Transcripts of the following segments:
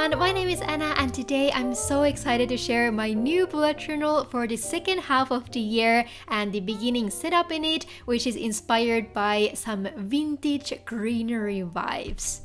everyone, my name is Anna and today I'm so excited to share my new bullet journal for the second half of the year and the beginning setup in it, which is inspired by some vintage greenery vibes.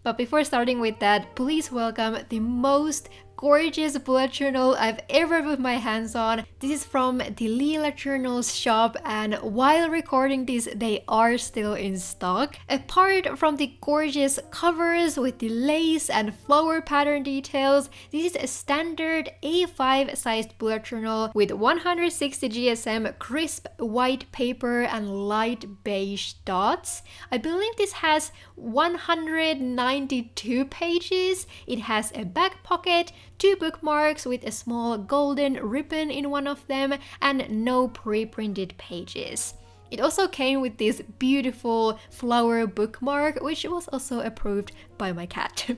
But before starting with that, please welcome the most gorgeous bullet journal I've ever put my hands on. This is from the Leelajournals shop, and while recording this, they are still in stock. Apart from the gorgeous covers with the lace and flower pattern details, this is a standard A5 sized bullet journal with 160 GSM crisp white paper and light beige dots. I believe this has 192 pages. It has a back pocket, 2 bookmarks with a small golden ribbon in one of them, and no pre-printed pages. It also came with this beautiful flower bookmark, which was also approved by my cat.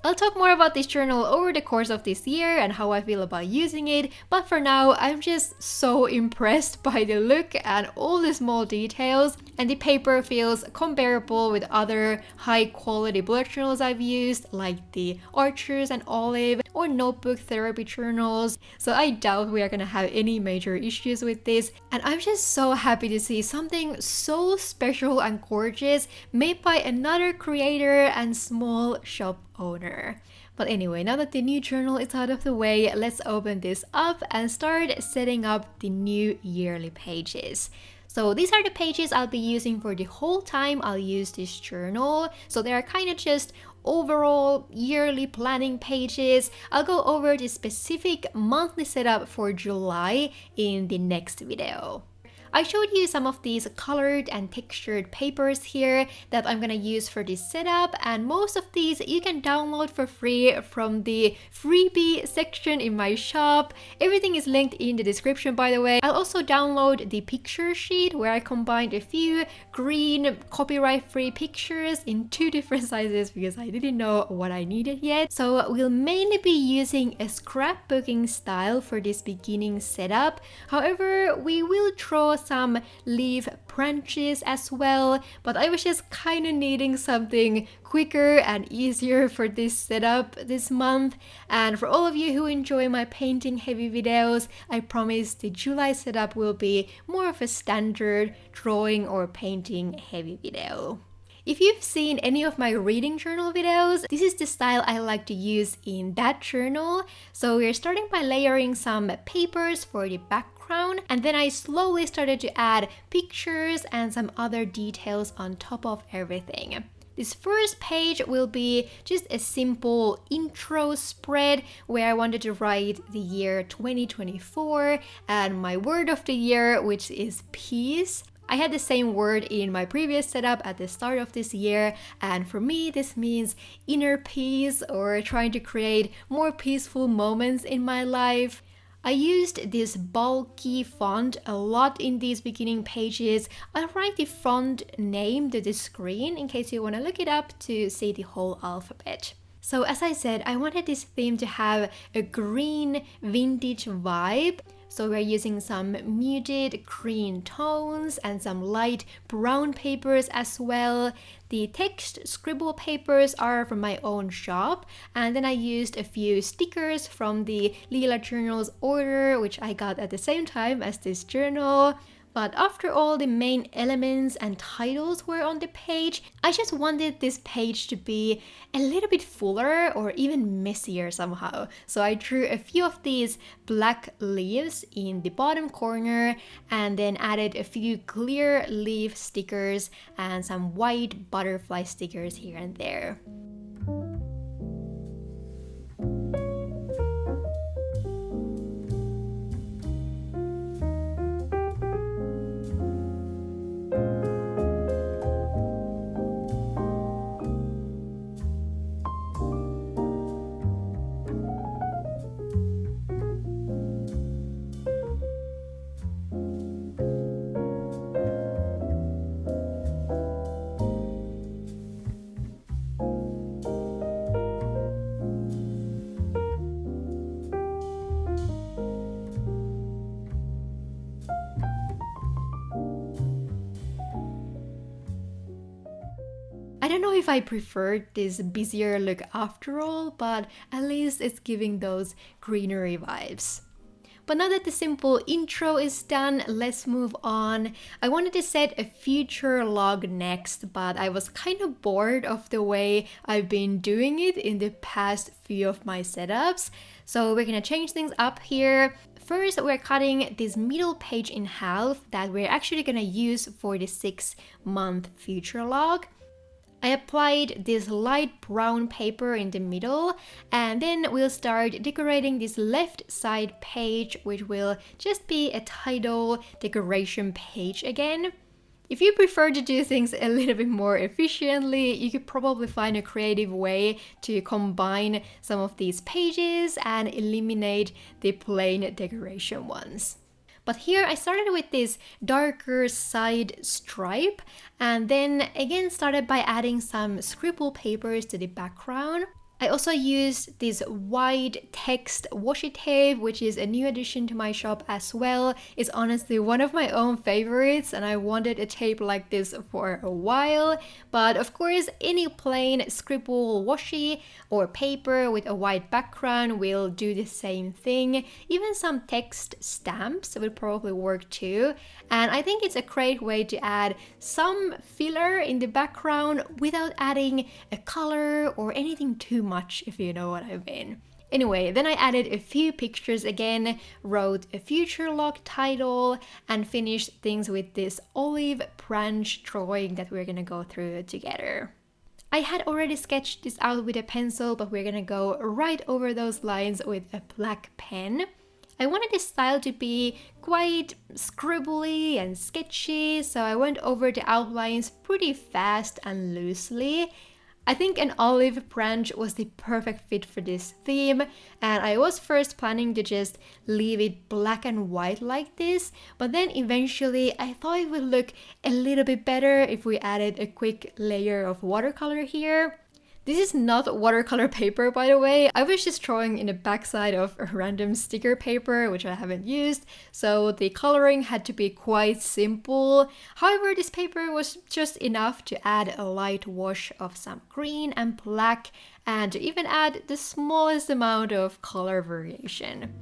I'll talk more about this journal over the course of this year and how I feel about using it, but for now I'm just so impressed by the look and all the small details, and the paper feels comparable with other high quality bullet journals I've used, like the Archers and Olive or Notebook Therapy journals, so I doubt we are gonna have any major issues with this, and I'm just so happy to see something so special and gorgeous made by another creator and small shop owner. But anyway, now that the new journal is out of the way, let's open this up and start setting up the new yearly pages. So these are the pages I'll be using for the whole time I'll use this journal. So they are kind of just overall yearly planning pages. I'll go over the specific monthly setup for July in the next video. I showed you some of these colored and textured papers here that I'm gonna use for this setup, and most of these you can download for free from the freebie section in my shop. Everything is linked in the description, by the way. I'll also download the picture sheet where I combined a few green copyright-free pictures in 2 different sizes because I didn't know what I needed yet. So we'll mainly be using a scrapbooking style for this beginning setup. However, we will draw some leaf branches as well, but I was just kind of needing something quicker and easier for this setup this month. And for all of you who enjoy my painting heavy videos, I promise the July setup will be more of a standard drawing or painting heavy video. If you've seen any of my reading journal videos, this is the style I like to use in that journal. So we're starting by layering some papers for the background, and then I slowly started to add pictures and some other details on top of everything. This first page will be just a simple intro spread where I wanted to write the year 2024 and my word of the year, which is peace. I had the same word in my previous setup at the start of this year, and for me this means inner peace or trying to create more peaceful moments in my life. I used this bulky font a lot in these beginning pages. I'll write the font name to the screen in case you want to look it up to see the whole alphabet. So as I said, I wanted this theme to have a green vintage vibe. So we're using some muted green tones and some light brown papers as well. The text scribble papers are from my own shop, and then I used a few stickers from the Leelajournals order, which I got at the same time as this journal. But after all the main elements and titles were on the page, I just wanted this page to be a little bit fuller or even messier somehow. So I drew a few of these black leaves in the bottom corner and then added a few clear leaf stickers and some white butterfly stickers here and there. I don't know if I preferred this busier look after all, but at least it's giving those greenery vibes. But now that the simple intro is done, let's move on. I wanted to set a future log next, but I was kind of bored of the way I've been doing it in the past few of my setups. So we're gonna change things up here. First, we're cutting this middle page in half that we're actually gonna use for the 6-month future log. I applied this light brown paper in the middle, and then we'll start decorating this left side page, which will just be a title decoration page again. If you prefer to do things a little bit more efficiently, you could probably find a creative way to combine some of these pages and eliminate the plain decoration ones. But here I started with this darker side stripe, and then again started by adding some scribble papers to the background. I also used this white text washi tape, which is a new addition to my shop as well. It's honestly one of my own favorites, and I wanted a tape like this for a while. But of course, any plain scribble washi or paper with a white background will do the same thing. Even some text stamps would probably work too. And I think it's a great way to add some filler in the background without adding a color or anything too much, if you know what I mean. Anyway, then I added a few pictures again, wrote a future log title, and finished things with this olive branch drawing that we're gonna go through together. I had already sketched this out with a pencil, but we're gonna go right over those lines with a black pen. I wanted this style to be quite scribbly and sketchy, so I went over the outlines pretty fast and loosely. I think an olive branch was the perfect fit for this theme, and I was first planning to just leave it black and white like this, but then eventually I thought it would look a little bit better if we added a quick layer of watercolor here. This is not watercolor paper, by the way. I was just drawing in the backside of a random sticker paper, which I haven't used, so the coloring had to be quite simple. However, this paper was just enough to add a light wash of some green and black, and to even add the smallest amount of color variation.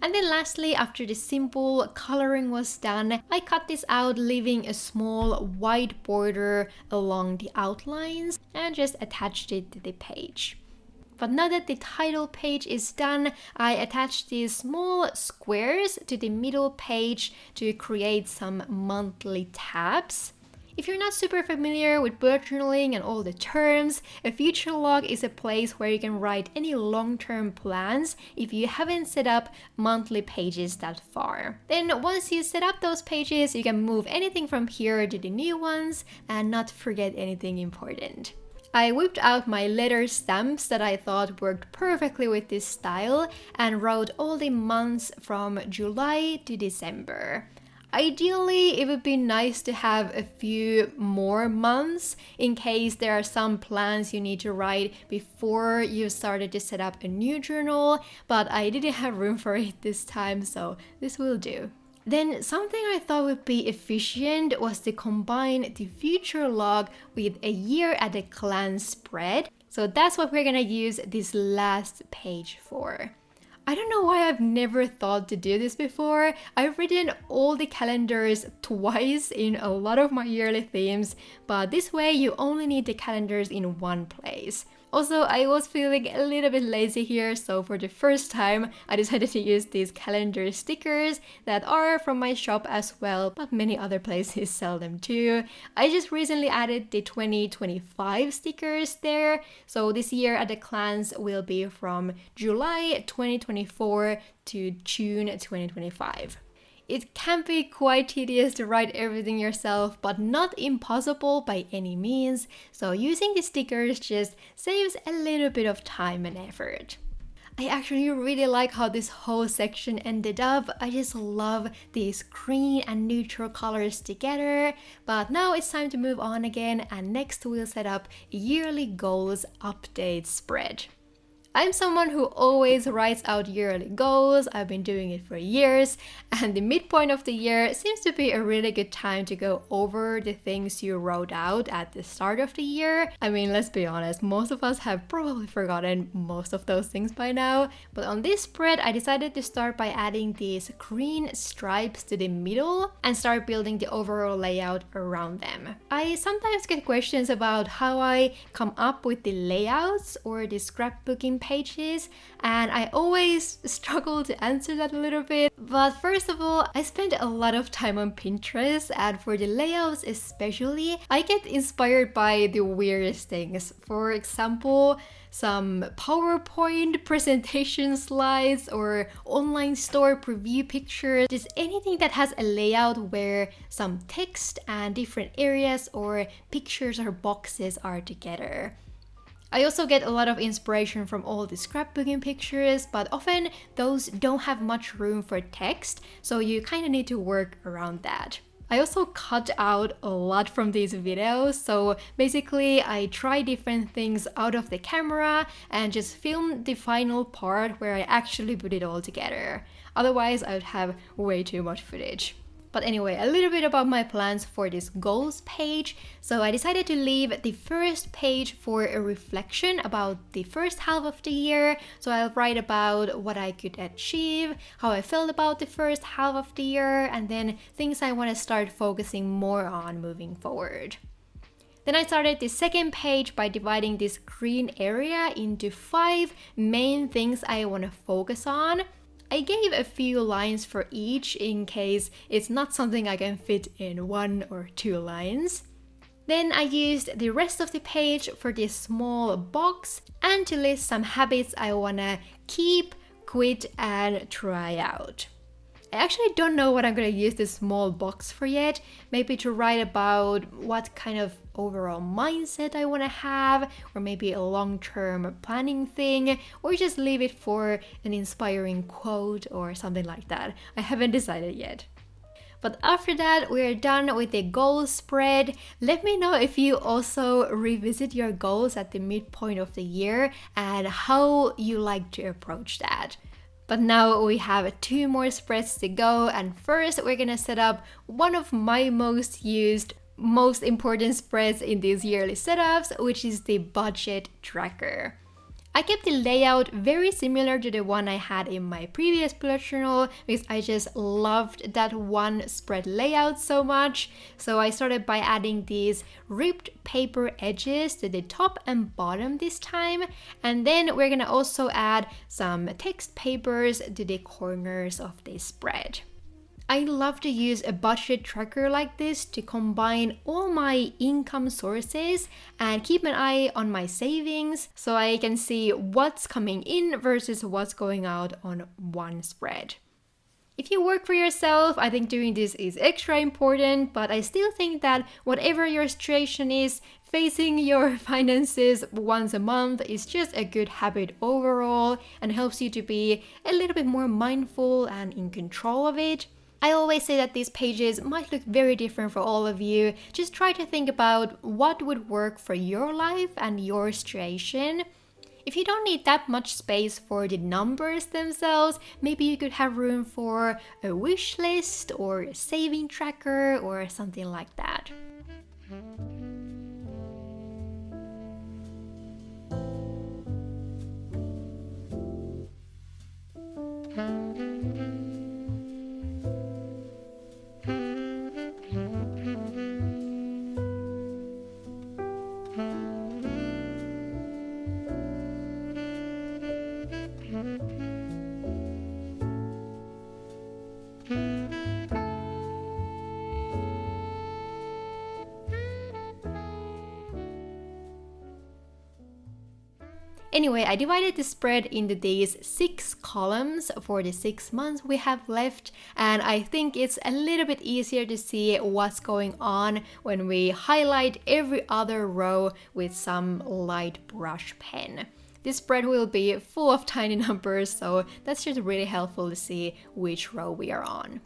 And then lastly, after the simple coloring was done, I cut this out, leaving a small white border along the outlines and just attached it to the page. But now that the title page is done, I attached these small squares to the middle page to create some monthly tabs. If you're not super familiar with bullet journaling and all the terms, a future log is a place where you can write any long-term plans if you haven't set up monthly pages that far. Then once you set up those pages, you can move anything from here to the new ones and not forget anything important. I whipped out my letter stamps that I thought worked perfectly with this style and wrote all the months from July to December. Ideally, it would be nice to have a few more months in case there are some plans you need to write before you started to set up a new journal, but I didn't have room for it this time, so this will do. Then something I thought would be efficient was to combine the future log with a year at a glance spread. So that's what we're gonna use this last page for. I don't know why I've never thought to do this before. I've written all the calendars twice in a lot of my yearly themes, but this way you only need the calendars in one place. Also, I was feeling a little bit lazy here, so for the first time, I decided to use these calendar stickers that are from my shop as well, but many other places sell them too. I just recently added the 2025 stickers there, so this year at a glance will be from July 2024 to June 2025. It can be quite tedious to write everything yourself, but not impossible by any means, so using the stickers just saves a little bit of time and effort. I actually really like how this whole section ended up. I just love these green and neutral colors together. But now it's time to move on again, and next we'll set up a yearly goals update spread. I'm someone who always writes out yearly goals. I've been doing it for years, and the midpoint of the year seems to be a really good time to go over the things you wrote out at the start of the year. I mean, let's be honest, most of us have probably forgotten most of those things by now, but on this spread, I decided to start by adding these green stripes to the middle and start building the overall layout around them. I sometimes get questions about how I come up with the layouts or the scrapbooking pages, and I always struggle to answer that a little bit. But first of all, I spend a lot of time on Pinterest, and for the layouts especially, I get inspired by the weirdest things. For example, some PowerPoint presentation slides or online store preview pictures, just anything that has a layout where some text and different areas or pictures or boxes are together. I also get a lot of inspiration from all the scrapbooking pictures, but often those don't have much room for text, so you kind of need to work around that. I also cut out a lot from these videos, so basically I try different things out of the camera and just film the final part where I actually put it all together. Otherwise, I would have way too much footage. But anyway, a little bit about my plans for this goals page. So I decided to leave the first page for a reflection about the first half of the year. So I'll write about what I could achieve, how I felt about the first half of the year, and then things I want to start focusing more on moving forward. Then I started the second page by dividing this green area into 5 main things I want to focus on. I gave a few lines for each in case it's not something I can fit in 1 or 2 lines. Then I used the rest of the page for this small box and to list some habits I wanna keep, quit, and try out. I actually don't know what I'm gonna use this small box for yet. Maybe to write about what kind of overall mindset I wanna have, or maybe a long-term planning thing, or just leave it for an inspiring quote or something like that. I haven't decided yet. But after that, we're done with the goal spread. Let me know if you also revisit your goals at the midpoint of the year and how you like to approach that. But now we have 2 more spreads to go, and first we're gonna set up one of my most used, most important spreads in these yearly setups, which is the budget tracker. I kept the layout very similar to the one I had in my previous bullet journal because I just loved that one spread layout so much. So I started by adding these ripped paper edges to the top and bottom this time. And then we're gonna also add some text papers to the corners of the spread. I love to use a budget tracker like this to combine all my income sources and keep an eye on my savings so I can see what's coming in versus what's going out on one spread. If you work for yourself, I think doing this is extra important, but I still think that whatever your situation is, facing your finances once a month is just a good habit overall and helps you to be a little bit more mindful and in control of it. I always say that these pages might look very different for all of you. Just try to think about what would work for your life and your situation. If you don't need that much space for the numbers themselves, maybe you could have room for a wish list or a saving tracker or something like that. Anyway, I divided the spread into these 6 columns for the 6 months we have left, and I think it's a little bit easier to see what's going on when we highlight every other row with some light brush pen. This spread will be full of tiny numbers, so that's just really helpful to see which row we are on.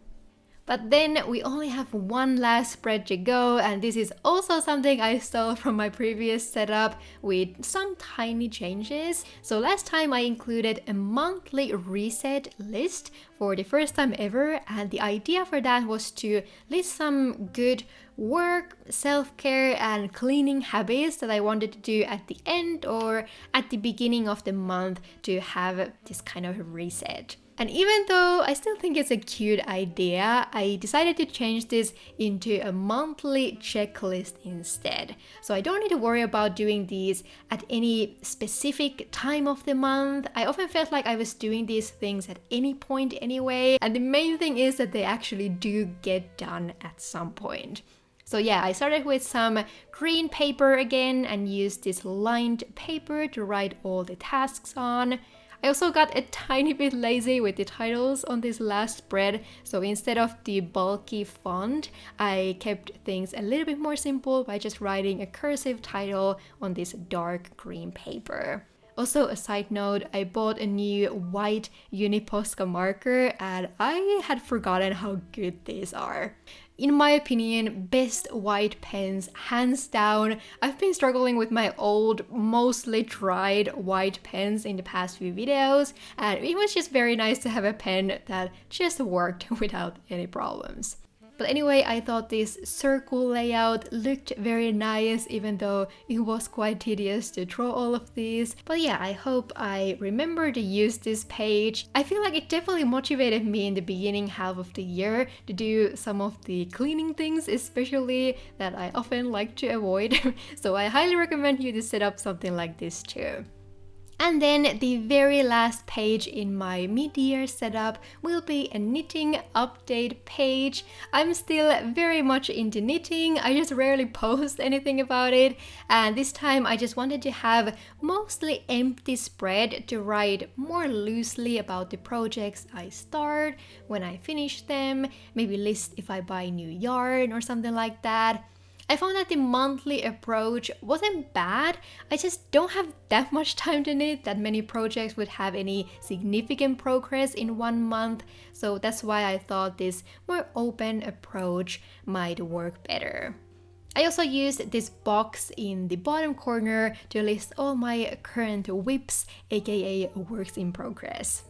But then we only have one last spread to go, and this is also something I stole from my previous setup with some tiny changes. So last time I included a monthly reset list for the first time ever, and the idea for that was to list some good work, self-care and cleaning habits that I wanted to do at the end or at the beginning of the month to have this kind of reset. And even though I still think it's a cute idea, I decided to change this into a monthly checklist instead. So I don't need to worry about doing these at any specific time of the month. I often felt like I was doing these things at any point anyway. And the main thing is that they actually do get done at some point. So yeah, I started with some green paper again and used this lined paper to write all the tasks on. I also got a tiny bit lazy with the titles on this last spread, so instead of the bulky font, I kept things a little bit more simple by just writing a cursive title on this dark green paper. Also, a side note, I bought a new white Uniposca marker and I had forgotten how good these are. In my opinion, best white pens, hands down. I've been struggling with my old, mostly dried white pens in the past few videos, and it was just very nice to have a pen that just worked without any problems. But anyway, I thought this circle layout looked very nice, even though it was quite tedious to draw all of these. But yeah, I hope I remember to use this page. I feel like it definitely motivated me in the beginning half of the year to do some of the cleaning things, especially that I often like to avoid. So I highly recommend you to set up something like this too. And then the very last page in my mid-year setup will be a knitting update page. I'm still very much into knitting, I just rarely post anything about it, and this time I just wanted to have mostly empty spread to write more loosely about the projects I start, when I finish them, maybe list if I buy new yarn or something like that. I found that the monthly approach wasn't bad, I just don't have that much time to knit that many projects would have any significant progress in 1 month, so that's why I thought this more open approach might work better. I also used this box in the bottom corner to list all my current whips, aka works in progress.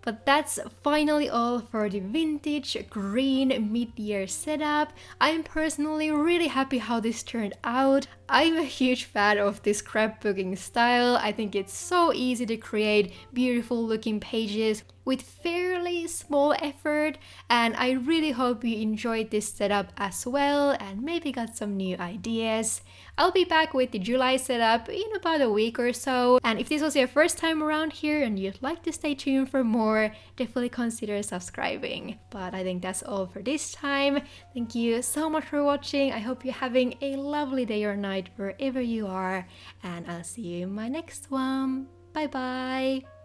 But that's finally all for the vintage green mid-year setup. I'm personally really happy how this turned out. I'm a huge fan of this scrapbooking style. I think it's so easy to create beautiful looking pages with fairly small effort, and I really hope you enjoyed this setup as well and maybe got some new ideas. I'll be back with the July setup in about a week or so, and if this was your first time around here and you'd like to stay tuned for more, definitely consider subscribing. But I think that's all for this time. Thank you so much for watching. I hope you're having a lovely day or night wherever you are, and I'll see you in my next one. Bye bye!